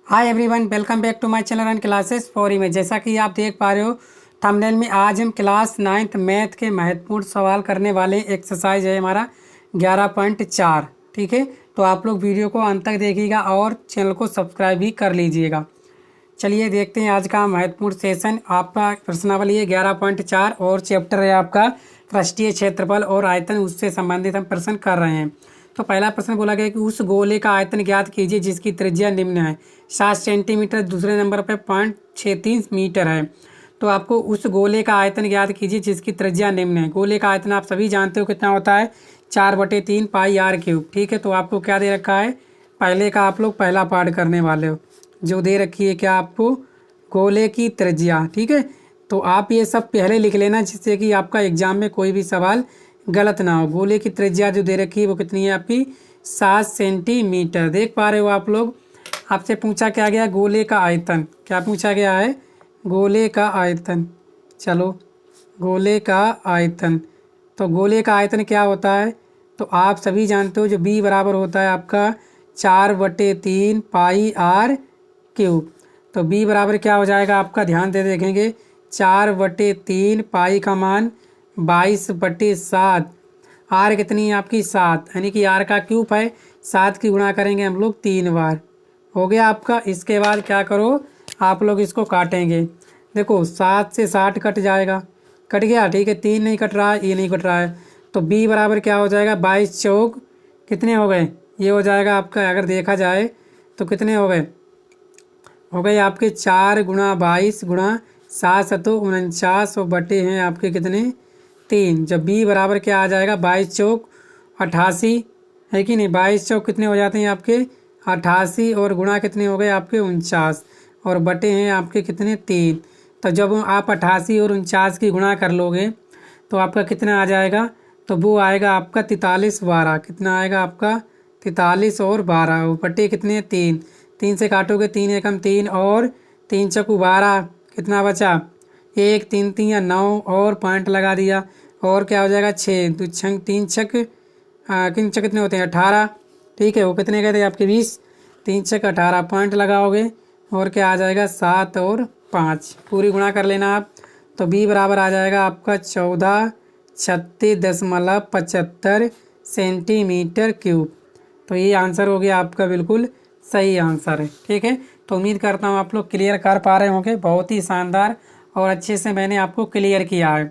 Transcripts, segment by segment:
Hi everyone, welcome back to my channel and classes for image. जैसा कि आप देख पा रहे हो थंबनेल में, आज हम क्लास 9th मैथ के महत्वपूर्ण सवाल करने वाले। एक्सरसाइज है हमारा 11.4। ठीक है, तो आप लोग वीडियो को अंत तक देखिएगा और चैनल को सब्सक्राइब भी कर लीजिएगा। चलिए देखते हैं आज का महत्वपूर्ण सेशन। आपका प्रश्नावली है 11.4 और चैप्टर है आपका पृष्ठीय क्षेत्रफल और आयतन, उससे संबंधित हम प्रश्न कर रहे हैं। तो पहला प्रश्न बोला गया कि उस गोले का आयतन ज्ञात कीजिए जिसकी त्रिज्या निम्न है 7 सेंटीमीटर, दूसरे नंबर पर 0.63 मीटर है। तो आपको उस गोले का आयतन ज्ञात कीजिए जिसकी त्रिज्या निम्न है। गोले का आयतन आप सभी जानते हो कितना होता है, 4/3 पाई आर क्यूब। ठीक है, तो आपको क्या दे रखा है, पहले का आप लोग पहला पार्ट करने वाले हो। जो दे रखी है क्या आपको, गोले की त्रिज्या। ठीक है, तो आप ये सब पहले लिख लेना जिससे कि आपका एग्जाम में कोई भी सवाल गलत ना हो। गोले की त्रिज्या जो दे रखी है वो कितनी है आपकी, 7 सेंटीमीटर। देख पा रहे हो आप लोग। आपसे पूछा क्या गया, गोले का आयतन। क्या पूछा गया है, गोले का आयतन। चलो, गोले का आयतन। तो गोले का आयतन क्या होता है, तो आप सभी जानते हो जो b बराबर होता है आपका 4/3 पाई आर क्यूब। तो b बराबर क्या हो जाएगा आपका, ध्यान दे देखेंगे, 4/3 पाई का मान 22/7। आर कितनी है आपकी, 7, यानी कि आर का क्यूब है। 7 की गुणा करेंगे हम लोग 3 बार, हो गया आपका। इसके बाद क्या करो, आप लोग इसको काटेंगे। देखो 7 से 60 कट जाएगा, कट गया। ठीक है, 3 नहीं कट रहा है, ये नहीं कट रहा है। तो b बराबर क्या हो जाएगा, 22 चौक कितने हो गए, ये हो जाएगा आपका। अगर देखा जाए तो कितने हो गए आपके 4 गुणा 22 गुणा 7 सतो 49 और बटे हैं आपके कितने, 3। जब b बराबर क्या आ जाएगा, 22 चौक 88 है कि नहीं। 22 चौक कितने हो जाते हैं आपके 88 और गुणा कितने हो गए आपके 49 और बटे हैं आपके कितने, 3। तो जब आप 88 और 49 की गुणा कर लोगे तो आपका कितना आ जाएगा, तो वो आएगा आपका 43/12। कितना आएगा आपका, 43 और 12 और बटे कितने, 3। 3 से काटोगे 3 एकम 3 और 3 चौकू 12, कितना बचा 1, 3 3 या 9 और पॉइंट लगा दिया और क्या हो जाएगा 6। तो 3 छक किन छक कितने होते हैं 18। ठीक है, वो कितने कहते हैं आपके 20। 3 छक 18 पॉइंट लगाओगे और क्या आ जाएगा 7 और 5। पूरी गुणा कर लेना आप। तो b बराबर आ जाएगा आपका 1436.75 सेंटीमीटर क्यूब। तो ये आंसर हो गया आपका, बिल्कुल सही आंसर है। ठीक है, तो उम्मीद करता हूँ आप लोग क्लियर कर पा रहे होंगे। बहुत ही शानदार और अच्छे से मैंने आपको क्लियर किया है,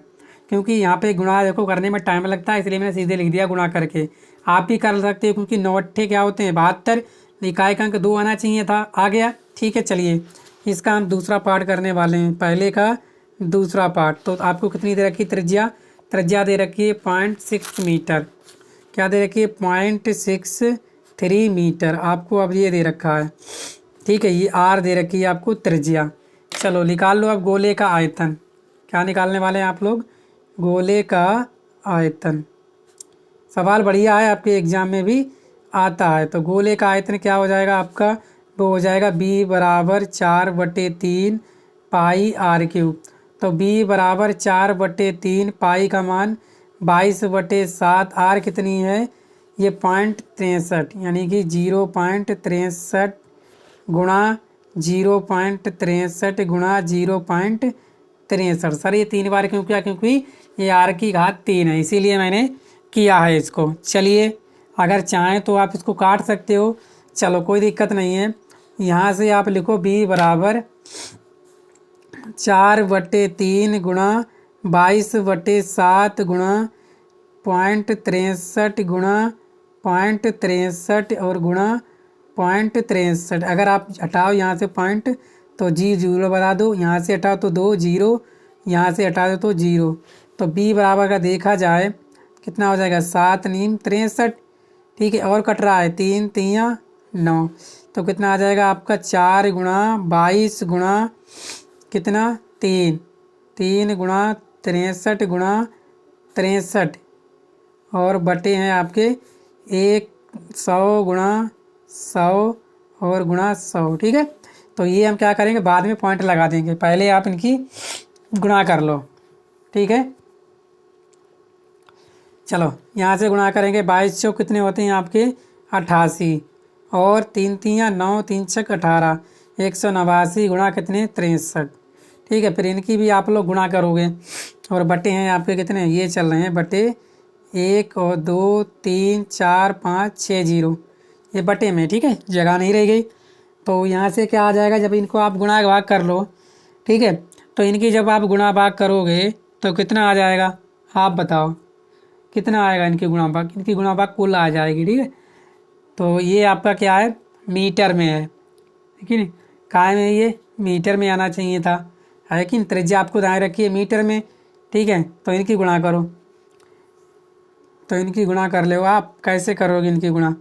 क्योंकि यहाँ पे गुणा देखो करने में टाइम लगता है, इसलिए मैंने सीधे लिख दिया गुणा करके। आप भी कर सकते हो, क्योंकि 9 अट्ठे क्या होते हैं 72, इकाई का अंक 2 आना चाहिए था, आ गया। ठीक है, चलिए इसका हम दूसरा पार्ट करने वाले हैं, पहले का दूसरा पार्ट। तो आपको कितनी दे रखी त्रिज्या, त्रिज्या दे रखी है 0.6 मीटर। क्या दे रखी है, 0.63 मीटर आपको अब ये दे रखा है। ठीक है, ये आर दे रखी है आपको त्रिज्या। चलो निकाल लो अब गोले का आयतन। क्या निकालने वाले हैं आप लोग, गोले का आयतन। सवाल बढ़िया है, आपके एग्जाम में भी आता है। तो गोले का आयतन क्या हो जाएगा आपका, वो हो जाएगा b बराबर 4/3 पाई आर क्यूब। तो b बराबर 4/3 पाई का मान 22/7, आर कितनी है ये 0.63, यानी कि 0.63 गुणा 0.63 गुणा 0.63। सर ये 3 बार क्यों किया, क्योंकि ये आर की घात 3 है, इसीलिए मैंने किया है इसको। चलिए अगर चाहें तो आप इसको काट सकते हो, चलो कोई दिक्कत नहीं है। यहाँ से आप लिखो b बराबर 4/3 गुणा 22/7 गुणा 0.63 गुणा 0.63 और गुणा 0.63। अगर आप हटाओ यहाँ से पॉइंट तो जीरो बता दो, यहाँ से हटाओ तो 2 0, यहाँ से हटा दो तो 0। तो b बराबर का देखा जाए कितना हो जाएगा, 7 नीम 63। ठीक है, और कट रहा है 3 3 9। तो कितना आ जाएगा आपका 4 गुणा 22 गुणा कितना 3, 3 गुणा 63 गुणा 63 और बटे हैं आपके 100 गुणा 100 और गुणा 100। ठीक है, तो ये हम क्या करेंगे, बाद में पॉइंट लगा देंगे, पहले आप इनकी गुणा कर लो। ठीक है, चलो यहाँ से गुणा करेंगे, 22 चौक कितने होते हैं आपके 88 और 3 3 9, 3 छक 18, 189 गुणा कितने 63। ठीक है, फिर इनकी भी आप लोग गुणा करोगे और बटे हैं आपके कितने, ये चल रहे हैं बटे 1 और 2 3 4 5 6 जीरो, ये बटे में। ठीक है, जगह नहीं रह गई। तो यहाँ से क्या आ जाएगा, जब इनको आप गुणा भाग कर लो, ठीक है, तो इनकी जब आप गुणा भाग करोगे तो कितना आ जाएगा, आप बताओ कितना आएगा इनकी गुणा भाग। इनकी गुणा भाग कुल आ जाएगी। ठीक है, तो ये आपका क्या है, मीटर में है, ठीक है। काय में, ये मीटर में आना चाहिए था, है कि त्रिज्या आपको ध्यान रखिए मीटर में। ठीक है, तो इनकी गुणा करो, तो इनकी गुणा कर लो। आप कैसे करोगे इनकी गुणा,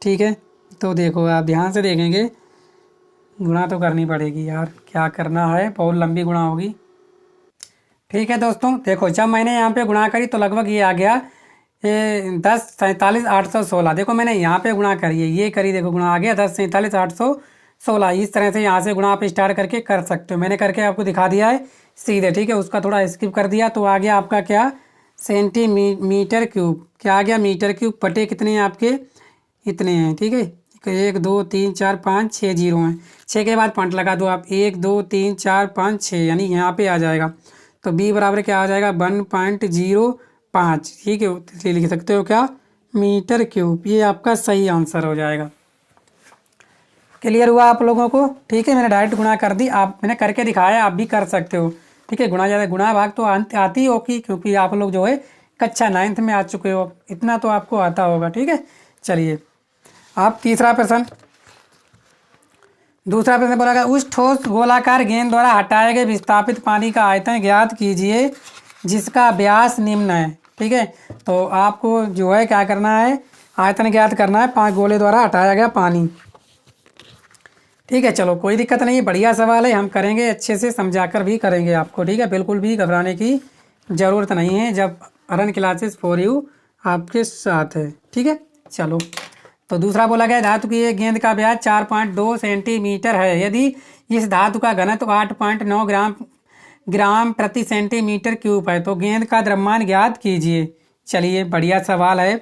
ठीक है, तो देखो आप ध्यान से देखेंगे, गुणा तो करनी पड़ेगी यार, क्या करना है, बहुत लंबी गुणा होगी। ठीक है दोस्तों, देखो जब मैंने यहाँ पे गुणा करी तो लगभग ये आ गया, ये 10 47 816। देखो मैंने यहाँ पे गुणा करी है, ये करी, देखो गुणा आ गया 10 47 816। इस तरह से यहाँ से गुणा आप स्टार्ट करके कर सकते हो, मैंने करके आपको दिखा दिया है सीधे। ठीक है, उसका थोड़ा स्किप कर दिया, तो आ गया आपका क्या, सेंटीमीटर क्यूब। क्या आ गया, मीटर क्यूब बटे कितने हैं आपके, इतने हैं। ठीक है, 1 2 3 4 5 6 जीरो हैं, 6 के बाद पॉइंट लगा दो आप, 1 2 3 4 5 6, यानी यहाँ पे आ जाएगा। तो b बराबर क्या आ जाएगा, 1.05। ठीक है, इसलिए लिख सकते हो क्या, मीटर क्यूब। ये आपका सही आंसर हो जाएगा। क्लियर हुआ आप लोगों को। ठीक है, मैंने डायरेक्ट गुणा कर दी, आप मैंने करके दिखाया, आप भी कर सकते हो। ठीक है, गुणा ज़्यादा गुणा भाग तो आती होगी, क्योंकि आप लोग जो है कक्षा 9th में आ चुके हो, इतना तो आपको आता होगा। ठीक है, चलिए आप तीसरा प्रश्न, दूसरा प्रश्न बोला गया, उस ठोस गोलाकार गेंद द्वारा हटाए गए विस्थापित पानी का आयतन ज्ञात कीजिए जिसका व्यास निम्न है। ठीक है, तो आपको जो है क्या करना है, आयतन ज्ञात करना है 5 गोले द्वारा हटाया गया पानी। ठीक है, चलो कोई दिक्कत नहीं है, बढ़िया सवाल है, हम करेंगे, अच्छे से समझाकर भी करेंगे आपको। ठीक है, बिल्कुल भी घबराने की ज़रूरत नहीं है, जब अरन क्लासेस फॉर यू आपके साथ है। ठीक है, चलो तो दूसरा बोला गया, धातु की एक गेंद का व्यास 4.2 सेंटीमीटर है, यदि इस धातु का घनत्व 8.9 ग्राम प्रति सेंटीमीटर क्यूब है तो गेंद का द्रव्यमान ज्ञात कीजिए। चलिए बढ़िया सवाल है।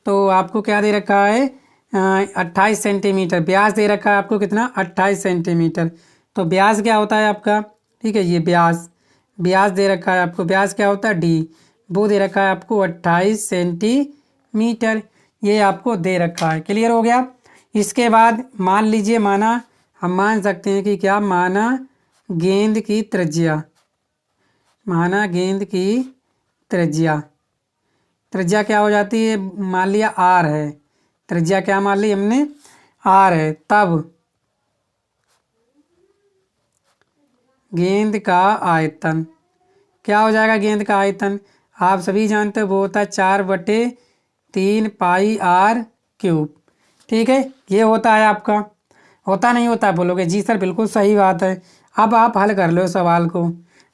तो आपको क्या दे रखा है, 28 सेंटीमीटर व्यास दे रखा है आपको, कितना 28 सेंटीमीटर। तो व्यास क्या होता है आपका, ठीक है, ये व्यास दे रखा है आपको, व्यास क्या होता है डी, वो दे रखा है आपको 28 सेंटीमीटर, ये आपको दे रखा है। क्लियर हो गया। इसके बाद मान लीजिए, माना हम मान सकते हैं कि क्या, माना गेंद की त्रिज्या, माना गेंद की त्रिज्या, त्रिज्या क्या हो जाती है, मान लिया आर है, त्रिज्या क्या मान ली हमने, आर है, तब गेंद का आयतन क्या हो जाएगा, गेंद का आयतन आप सभी जानते हो वो होता है 4/3 पाई आर क्यूब। ठीक है, ये होता है आपका, होता नहीं होता बोलोगे, जी सर बिल्कुल सही बात है। अब आप हल कर लो सवाल को।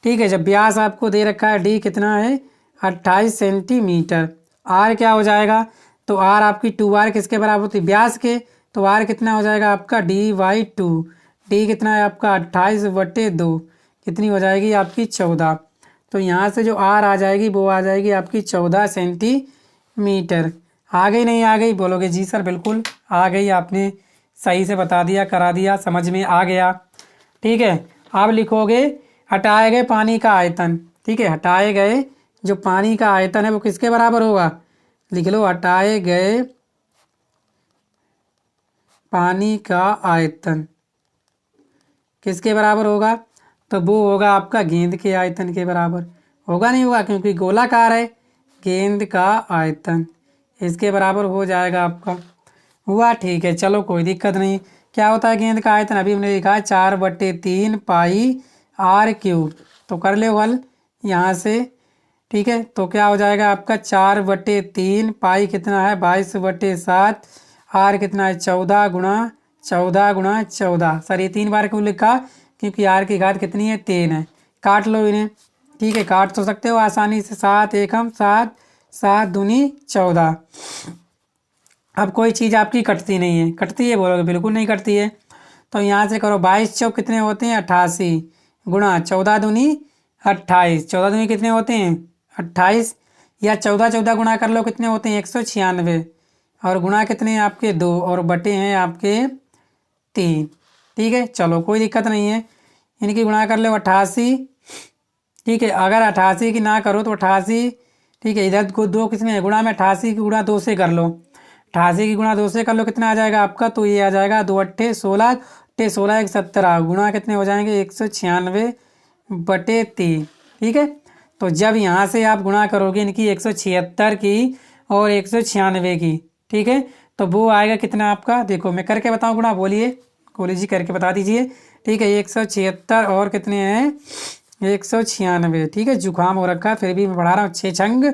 ठीक है, जब व्यास आपको दे रखा है डी कितना है 28 सेंटीमीटर, आर क्या हो जाएगा, तो आर आपकी 2r किसके बराबर होती है, व्यास के, तो आर कितना हो जाएगा आपका d/2, डी कितना है आपका 28/2, कितनी हो जाएगी आपकी 14। तो यहाँ से जो आर आ जाएगी वो आ जाएगी आपकी 14 सेंटीमीटर। आ गई नहीं आ गई, बोलोगे जी सर बिल्कुल आ गई, आपने सही से बता दिया, करा दिया, समझ में आ गया। ठीक है, अब लिखोगे हटाए गए पानी का आयतन। ठीक है, हटाए गए जो पानी का आयतन है वो किसके बराबर होगा, लिख लो, हटाए गए पानी का आयतन किसके बराबर होगा, तो वो होगा आपका गेंद के आयतन के बराबर। होगा नहीं होगा, क्योंकि गोलाकार है, गेंद का आयतन इसके बराबर हो जाएगा आपका। हुआ, ठीक है, चलो कोई दिक्कत नहीं। क्या होता है गेंद का आयतन, अभी हमने लिखा है 4/3 पाई आर क्यूब। तो कर ले हल यहाँ से। ठीक है, तो क्या हो जाएगा आपका 4/3 पाई कितना है 22/7, आर कितना है 14 गुणा 14 गुणा 14। सर ये 3 बार क्यों लिखा, क्योंकि आर की घात कितनी है 3 है। काट लो इन्हें। ठीक है, काट तो सकते हो आसानी से, 7 एकम 7, 7 दूनी 14। अब कोई चीज़ आपकी कटती नहीं है, कटती है बोलोगे बिल्कुल नहीं कटती है। तो यहाँ से करो 22 चौक कितने होते हैं 88 गुणा 14 दूनी 28, 14 दूनी कितने होते हैं 28, या 14 14 गुणा कर लो कितने होते हैं 196, और गुणा कितने हैं आपके 2, और बटे हैं आपके 3। ठीक है, चलो कोई दिक्कत नहीं है। इनकी गुणा कर लो 88। ठीक है, अगर 88 की ना करो तो 88, ठीक है, इधर को 2 किसमें है गुणा में, 88 की गुणा 2 से कर लो। 88 की गुणा 2 से कर लो, कितना आ जाएगा आपका, तो ये आ जाएगा 2 अट्ठे 16, अट्ठे 16 एक 17, गुणा कितने हो जाएंगे 196/3। ठीक है, तो जब यहाँ से आप गुणा करोगे इनकी 176 की और 196 की, ठीक है, तो वो आएगा कितना आपका, देखो मैं करके बताऊँ गुणा, बोलिए कोहली जी करके बता दीजिए। ठीक है, 176 और कितने हैं 196। ठीक है, जुकाम हो रखा है फिर भी मैं बढ़ा रहा हूँ। 6 छंग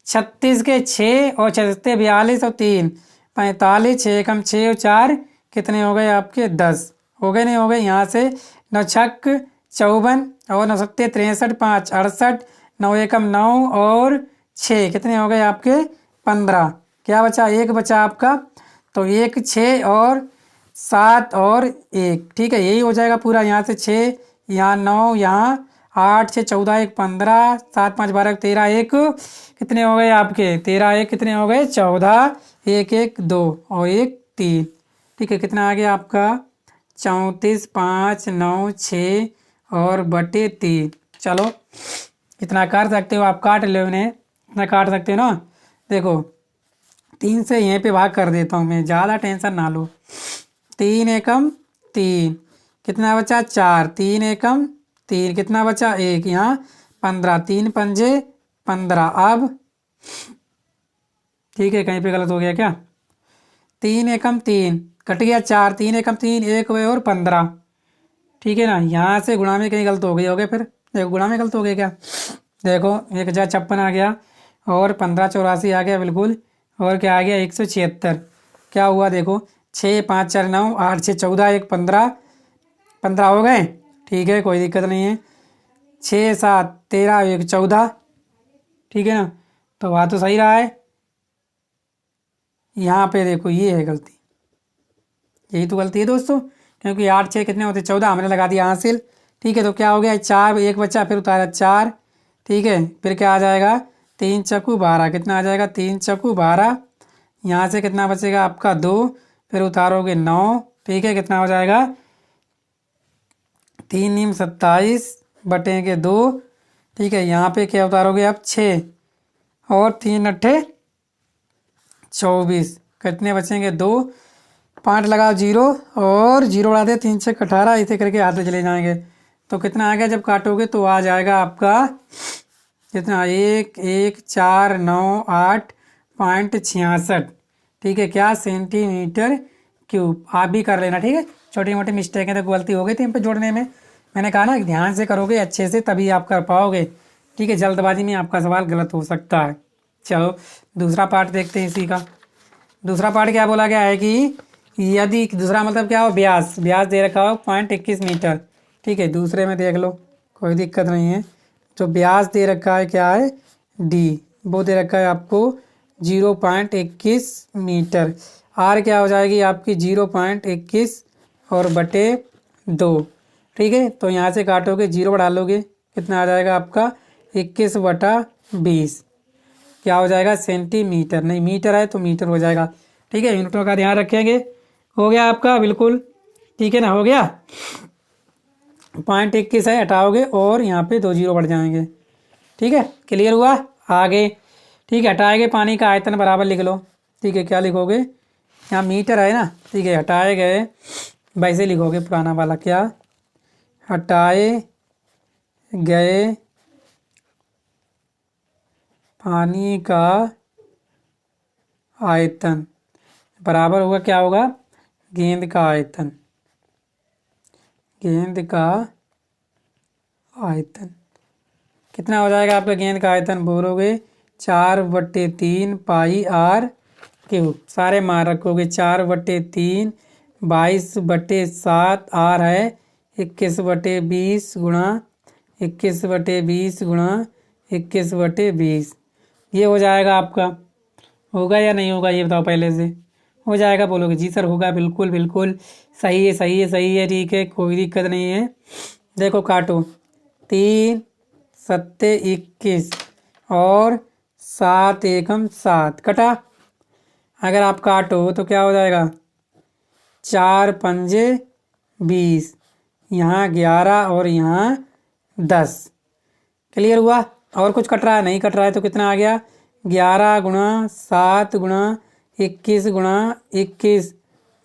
36 के 6 और 6 42 और 3 45, 6 कम 6 और 4 कितने हो गए आपके 10 हो गए, नहीं हो गए। यहाँ से 9 छक 54 और 9 सत्ते 63, 5 68, 9 एकम 9 और 6 कितने हो गए आपके 15। क्या बचा, एक बचा आपका, तो 1 6 और 7 और 1। ठीक है, यही हो जाएगा पूरा। यहाँ से 6, यहाँ 9, यहाँ 8 6 14 1 15, 7 5 12 13 1 कितने हो गए आपके 13 1 कितने हो गए 14, 1 1 2 और 1 3। ठीक है, कितना आ गया आपका 34 5 9 6 और बटे 3। चलो कितना काट सकते हो आप, काट लो इन्हें, इतना काट सकते हो ना। देखो 3 से यहीं पे भाग कर देता हूँ मैं, ज़्यादा टेंशन ना लो। 3 एकम 3 कितना बचा 4, 3 एकम 3 कितना बचा 1, यहाँ 15, 3 पंजे 15। अब ठीक है, कहीं पे गलत हो गया क्या, 3 एकम 3 कट गया 4, 3 एकम 3 1 और 15। ठीक है ना, यहाँ से गुणा में कहीं गलत हो गई होगी, फिर देखो गुणा में गलत हो गया क्या, देखो 1056 आ गया और 1584 आ गया बिल्कुल, और क्या आ गया 176। क्या हुआ देखो 6 5 4 9 8 6 14 1 15, 15 हो गए। ठीक है, कोई दिक्कत नहीं है। 6 7 13 1 14। ठीक है ना, तो वहाँ तो सही रहा है। यहाँ पे देखो ये है गलती, यही तो गलती है दोस्तों, क्योंकि 8 6 कितने होते 14, हमने लगा दिया हासिल। ठीक है, तो क्या हो गया 4 1 बचा फिर उतारा 4। ठीक है, फिर क्या आ जाएगा 3 चक्कू 12 कितना आ जाएगा 3 चक्कू 12। यहाँ से कितना बचेगा आपका 2, फिर उतारोगे 9। ठीक है, कितना हो जाएगा 3 नीम 27 बटेंगे 2। ठीक है, यहाँ पे क्या उतारोगे आप 6 और 3 अट्ठे 24 कितने बचेंगे 2, 5 लगाओ 0 और 0 उड़ा दे 3 6 18, ऐसे करके आते चले जाएंगे। तो कितना आ गया जब काटोगे तो आ जाएगा आपका कितना 1 1 4 9 8.66। ठीक है, क्या सेंटीमीटर क्यूब। आप भी कर लेना, ठीक है, छोटी मोटी मिस्टेक है तो गलती हो गई थी इन पे जोड़ने में। मैंने कहा ना कि ध्यान से करोगे अच्छे से तभी आप कर पाओगे। ठीक है, जल्दबाजी में आपका सवाल गलत हो सकता है। चलो दूसरा पार्ट देखते हैं इसी का। दूसरा पार्ट क्या बोला गया है कि यदि, दूसरा मतलब क्या हो, ब्यास, ब्यास दे रखा हो 0.21 मीटर। ठीक है, दूसरे में देख लो कोई दिक्कत नहीं है। जो ब्यास दे रखा है क्या है डी, वो दे रखा है आपको 0.21 मीटर। आर क्या हो जाएगी आपकी 0.21 और बटे 2। ठीक है, तो यहाँ से काटोगे 0 डालोगे कितना आ जाएगा आपका 21/20। क्या हो जाएगा सेंटीमीटर, नहीं मीटर है तो मीटर हो जाएगा। ठीक है, यूनिटों का ध्यान रखेंगे। हो गया आपका बिल्कुल, ठीक है ना, हो गया 0.21 है हटाओगे और यहाँ पे 2 0 बढ़ जाएंगे। ठीक है, क्लियर हुआ। आगे ठीक है, हटाए गए पानी का आयतन बराबर लिख लो। ठीक है, क्या लिखोगे, यहाँ मीटर है ना, ठीक है, हटाए गए वैसे लिखोगे पुराना वाला, क्या हटाए गए पानी का आयतन बराबर होगा, क्या होगा गेंद का आयतन, गेंद का आयतन कितना हो जाएगा आपका गेंद का आयतन, बोलोगे 4/3 पाई आर क्यूब। सारे मान रखोगे 4/3 22/7 आर है 21/20 गुणा 21/20 गुणा 21/20। ये हो जाएगा आपका, होगा या नहीं होगा ये बताओ पहले से। हो जाएगा, बोलोगे जी सर होगा, बिल्कुल बिल्कुल सही है सही है सही है। ठीक है, कोई दिक्कत नहीं है। देखो काटो 3 7 21 और 7 एकम 7 कटा। अगर आप काटो तो क्या हो जाएगा 4 पंजे 20, यहाँ 11 और यहाँ 10। क्लियर हुआ? और कुछ कट रहा है? नहीं कट रहा है तो कितना आ गया? 11 गुणा 7 गुणा 21 गुणा 21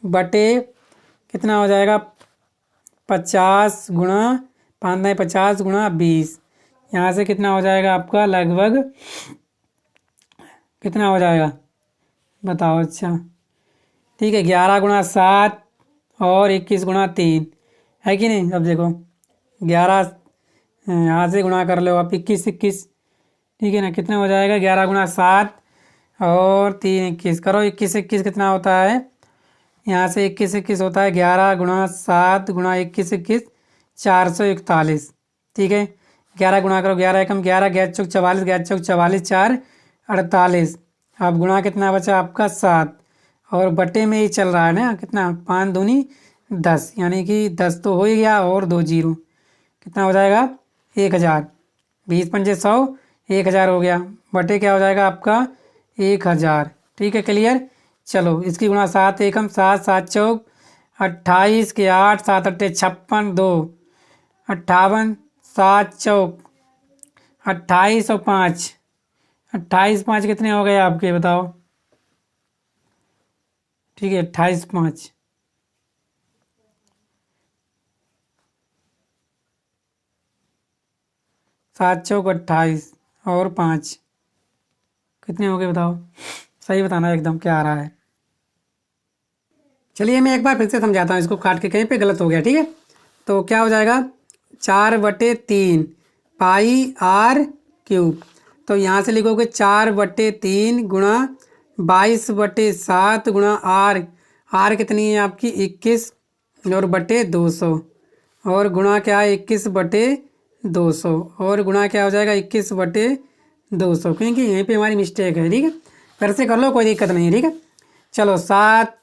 बटे कितना हो जाएगा? 50 गुणा 5 नहीं 50 गुणा 20। यहाँ से कितना हो जाएगा आपका? लगभग कितना हो जाएगा बताओ? अच्छा ठीक है, 11 गुणा 7 और 21 गुणा 3 है कि नहीं? अब देखो 11 यहाँ से गुणा कर लो आप, 21 ठीक है ना? कितना हो जाएगा? 11 गुणा 7 और 3 21 करो, 21 कितना होता है? यहाँ से 21 होता है 11 गुणा 7 गुणा 21 441। ठीक है, 11 गुणा करो, 11 एकम 11, 11 चौक 44, 11 चौक 44, 4 48। अब गुणा कितना बचा आपका? 7 और बटे में ही चल रहा है ना, कितना? 5 दूनी 10, यानी कि 10 तो हो ही गया और 2 जीरो, कितना हो जाएगा? 1000। 20 पंजे 100, 1000 हो गया, बटे क्या हो जाएगा आपका? 1000। ठीक है, क्लियर? चलो इसकी गुणा 7 एकम 7, 7 चौक 28 के 8, 7 अट्ठे 56, 2 58, 7 चौक 28 और 5, 28 5 कितने हो गए आपके बताओ? ठीक है, 28 5 7 चौक 28 और 5 कितने हो गए बताओ? सही बताना एकदम क्या आ रहा है। चलिए मैं एक बार फिर से समझाता हूँ, इसको काट के कहीं पे गलत हो गया। ठीक है, तो क्या हो जाएगा? 4/3 पाई आर क्यूब। तो यहाँ से लिखोगे 4/3 गुणा 22/7 गुणा आर। आर कितनी है आपकी? 21 और बटे 200 और गुणा क्या है? 21/200 और गुणा क्या हो जाएगा? 21/200, क्योंकि यहीं पे हमारी मिस्टेक है। ठीक है, फिर से कर लो, कोई दिक्कत नहीं है। ठीक है, चलो 7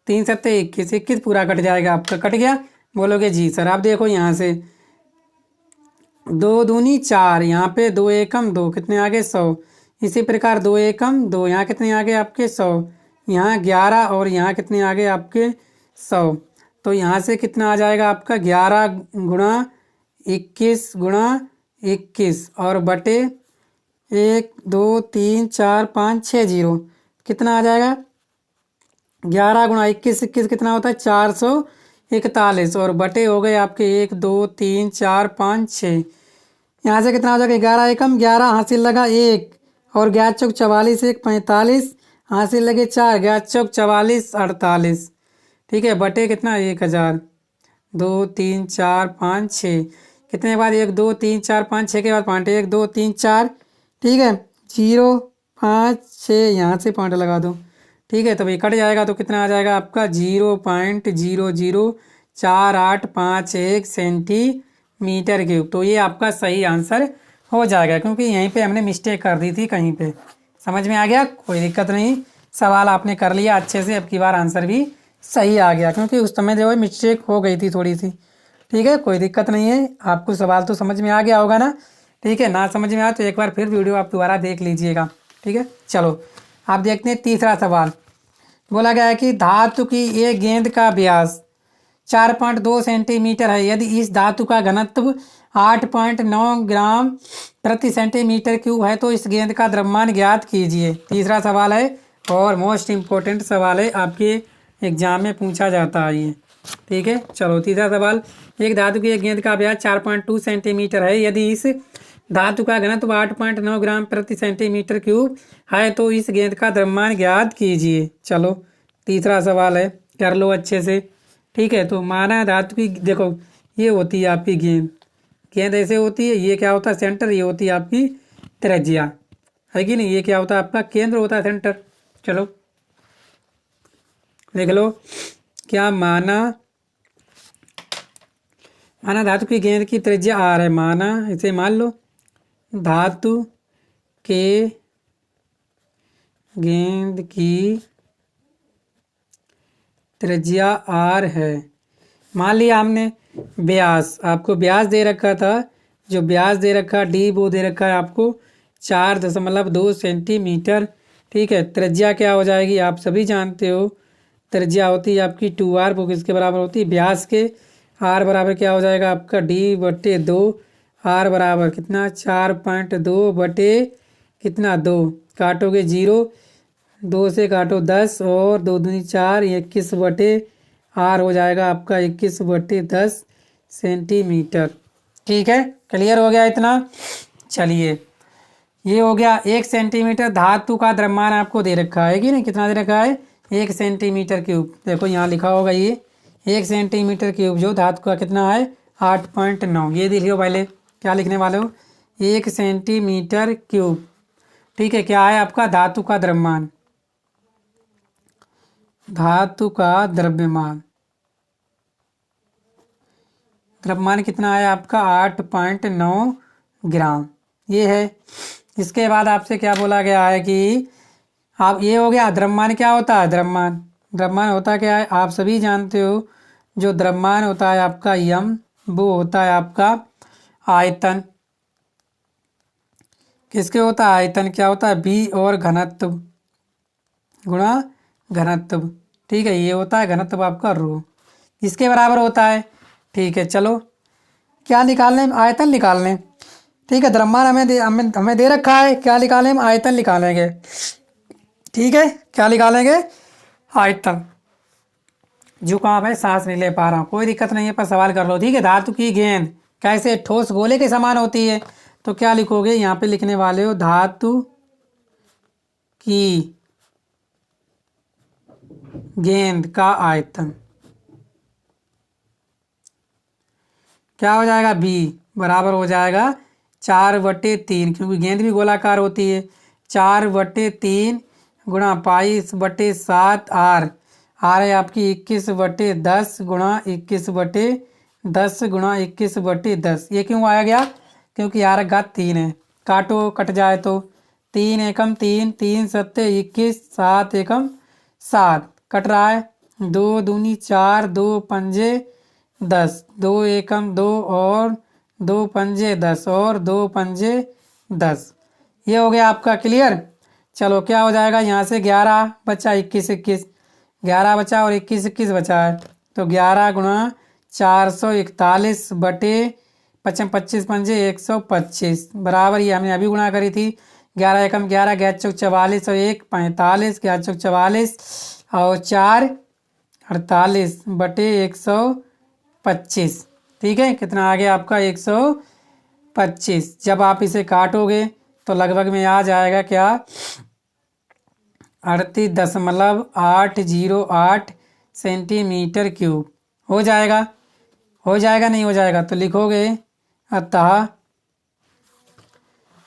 3 7 21, 21 पूरा कट जाएगा आपका। कट गया? बोलोगे जी सर। आप देखो यहाँ से 2 दूनी 4, यहाँ पे 2 एकम 2, कितने आ गए? 100। इसी प्रकार 2 एकम 2, यहाँ कितने आ गए आपके? 100। यहाँ 11 और यहाँ कितने आ गए आपके? 100। तो यहाँ से कितना आ जाएगा आपका? 11 गुणा 21 गुणा 21 और बटे 1 2 3 4 5 6 जीरो, कितना आ जाएगा? 11 गुणा 21 कितना होता है? 441 और बटे हो गए आपके 1 2 3 4 5 6। यहाँ से कितना हो जाएगा? 11 एकम 11, हासिल लगा 1 और 11 चौक 44, 1 45, हासिल लगे 4, 11 चौक 44 48। ठीक है, बटे कितना? 1000। 2 3 4 5 6 कितने के बाद? 1 2 3 4 5 6 के बाद पॉइंट 1 2 3 4। ठीक है, 0 5 6, यहाँ से पॉइंट लगा दो। ठीक है, तो भाई कट जाएगा तो कितना आ जाएगा आपका? 0.00485 सेंटीमीटर क्यूब। तो ये आपका सही आंसर हो जाएगा, क्योंकि यहीं पे हमने मिस्टेक कर दी थी कहीं पे। समझ में आ गया? कोई दिक्कत नहीं, सवाल आपने कर लिया अच्छे से, अब की बार आंसर भी सही आ गया, क्योंकि उस समय जो है मिस्टेक हो गई थी थोड़ी सी। ठीक है, कोई दिक्कत नहीं है, आपको सवाल तो समझ में आ गया होगा ना? ठीक है, ना समझ में आया तो एक बार फिर वीडियो आप दोबारा देख लीजिएगा। ठीक है, चलो आप देखते हैं तीसरा सवाल। बोला गया है कि धातु की एक गेंद का व्यास 4.2 सेंटीमीटर है। यदि इस धातु का घनत्व 8.9 ग्राम प्रति सेंटीमीटर क्यूब है तो इस गेंद का द्रव्यमान ज्ञात कीजिए। तीसरा सवाल है और मोस्ट इम्पोर्टेंट सवाल है, आपके एग्जाम में पूछा जाता है ये। ठीक है, चलो तीसरा सवाल। एक धातु की एक गेंद का व्यास 4.2 सेंटीमीटर है। यदि इस धातु का घनत्व 8.9 ग्राम प्रति सेंटीमीटर क्यूब है तो इस गेंद का द्रव्यमान ज्ञात कीजिए। चलो तीसरा सवाल है, कर लो अच्छे से। ठीक है, तो माना धातु की, देखो ये होती है आपकी गेंद, गेंद ऐसे होती है, ये क्या होता है? सेंटर। ये होती है आपकी त्रिज्या, है कि नहीं? ये क्या होता है? आपका केंद्र होता है, सेंटर। चलो लिख लो, क्या माना धातु की गेंद की त्रिज्या आर है। माना, इसे मान लो धातु के गेंद की त्रिज्या आर है। मान लिया हमने व्यास, आपको व्यास दे रखा था, जो व्यास दे रखा डी वो दे रखा है आपको 4.2 सेंटीमीटर। ठीक है, त्रिज्या क्या हो जाएगी? आप सभी जानते हो, त्रिज्या होती है आपकी 2r, वो किसके बराबर होती है, व्यास के। r बराबर क्या हो जाएगा आपका d/2। r बराबर कितना 4.2 बटे कितना 2, काटोगे 0, 2 से काटो 10 और 2 दूनी 4, 21/r हो जाएगा आपका 21/10 सेंटीमीटर। ठीक है, क्लियर हो गया इतना। चलिए, ये हो गया 1 सेंटीमीटर धातु का द्रव्यमान आपको दे रखा है कि नहीं, कितना दे रखा है 1 सेंटीमीटर क्यूब। देखो यहाँ लिखा होगा ये 1 सेंटीमीटर क्यूब जो धातु का कितना है 8.9। ये देख लो पहले क्या लिखने वाले हो, 1 सेंटीमीटर क्यूब। ठीक है, क्या है आपका धातु का द्रव्यमान, धातु का द्रव्यमान, द्रव्यमान कितना है आपका 8.9 ग्राम, ये है। इसके बाद आपसे क्या बोला गया है कि आप, ये हो गया द्रव्यमान। क्या होता है द्रव्यमान, द्रव्यमान होता क्या है आप सभी जानते हो। जो द्रव्यमान होता है आपका यम, वो होता है आपका आयतन। किसके होता है आयतन, क्या होता है बी और घनत्व गुणा घनत्व। ठीक है, ये होता है घनत्व आपका रो, इसके बराबर होता है। ठीक है, चलो क्या निकालने, आयतन निकालने। ठीक है, द्रव्यमान हमें दे रखा है, क्या निकालें हम, आयतन निकालेंगे। ठीक है, क्या निकालेंगे, आयतन। जुकाम है, सांस नहीं ले पा रहा हूँ, कोई दिक्कत नहीं है, पर सवाल कर लो। ठीक है, धातु की गेंद कैसे ठोस गोले के समान होती है, तो क्या लिखोगे यहाँ पे लिखने वाले हो धातु की गेंद का आयतन क्या हो जाएगा, बी बराबर हो जाएगा 4/3, क्योंकि गेंद भी गोलाकार होती है। 4/3 गुणा पाई/7 आर, आर है आपकी 21/10 गुणा 21/10 गुणा 21/10। ये क्यों आया गया, क्योंकि आर घात 3 है, काटो कट जाए तो 3 एकम 3, 3 सत्ते 21, 7 एकम 7, कट रहा है, 2 दूनी 4, 2 पंजे 10, 2 एकम 2 और 2 पंजे 10 और 2 पंजे 10। ये हो गया आपका क्लियर। चलो क्या हो जाएगा, यहाँ से 11 बचा, 21 21, 11 बचा और 21 21 बचा है, तो 11 गुणा 441 बटे 25 पंजे 125 बराबर, ये हमने अभी गुणा करी थी। 11 एकम 11, 11 चौक 44 और 1 45, 11 चौक 44 और 4 48 बटे 125। ठीक है, कितना आ गया आपका 125। जब आप इसे काटोगे तो लगभग में आ जाएगा क्या 38.808 सेंटीमीटर क्यूब हो जाएगा। हो जाएगा नहीं हो जाएगा तो लिखोगे अतः,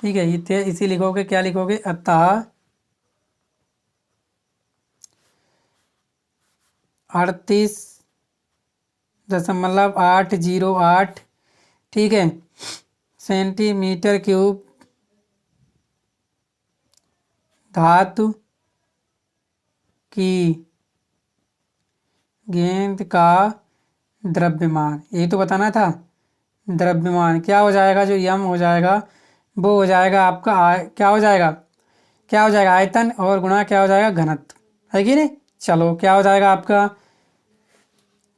ठीक है, इसी लिखोगे, क्या लिखोगे अतः 38.808, ठीक है, सेंटीमीटर क्यूब धातु की गेंद का द्रव्यमान, यही तो बताना था। द्रव्यमान क्या हो जाएगा, जो यम हो जाएगा वो हो जाएगा आपका क्या हो जाएगा, क्या हो जाएगा आयतन, और गुणा क्या हो जाएगा घनत्व, है कि नहीं। चलो क्या हो जाएगा आपका,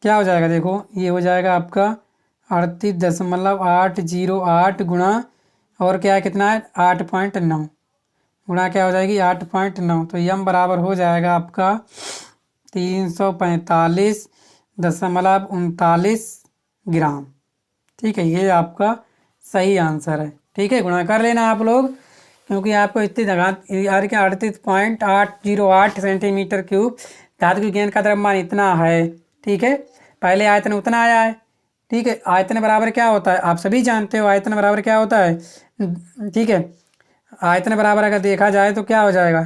क्या हो जाएगा देखो, ये हो जाएगा आपका 38.808 गुणा, और क्या है कितना है 8.9 गुणा क्या हो जाएगी 8.9, तो यम बराबर हो जाएगा आपका 345.39 ग्राम। ठीक है, ये आपका सही आंसर है। ठीक है, गुणा कर लेना आप लोग, क्योंकि आपको इतनी जगह 38.808 सेंटीमीटर क्यूब धातु की गेंद का द्रव्यमान इतना है। ठीक है, पहले आयतन उतना आया है। ठीक है, आयतन बराबर क्या होता है आप सभी जानते हो, आयतन बराबर क्या होता है। ठीक है, आयतन बराबर अगर देखा जाए तो क्या हो जाएगा,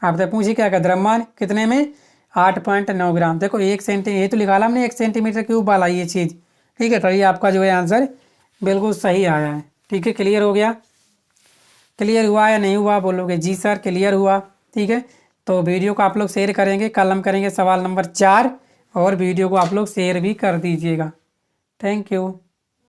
आपसे पूछिए क्या का द्रव्यमान कितने में 8.9 ग्राम। देखो 1 सेंटीमीटर, ये तो निकाला हमने 1 सेंटीमीटर क्यूब वाला ये चीज़। ठीक है, तो ये आपका जो है आंसर बिल्कुल सही आया है। ठीक है, क्लियर हो गया, क्लियर हुआ या नहीं हुआ बोलोगे जी सर क्लियर हुआ। ठीक है, तो वीडियो को आप लोग शेयर करेंगे, कल हम करेंगे सवाल नंबर 4, और वीडियो को आप लोग शेयर भी कर दीजिएगा। Thank you.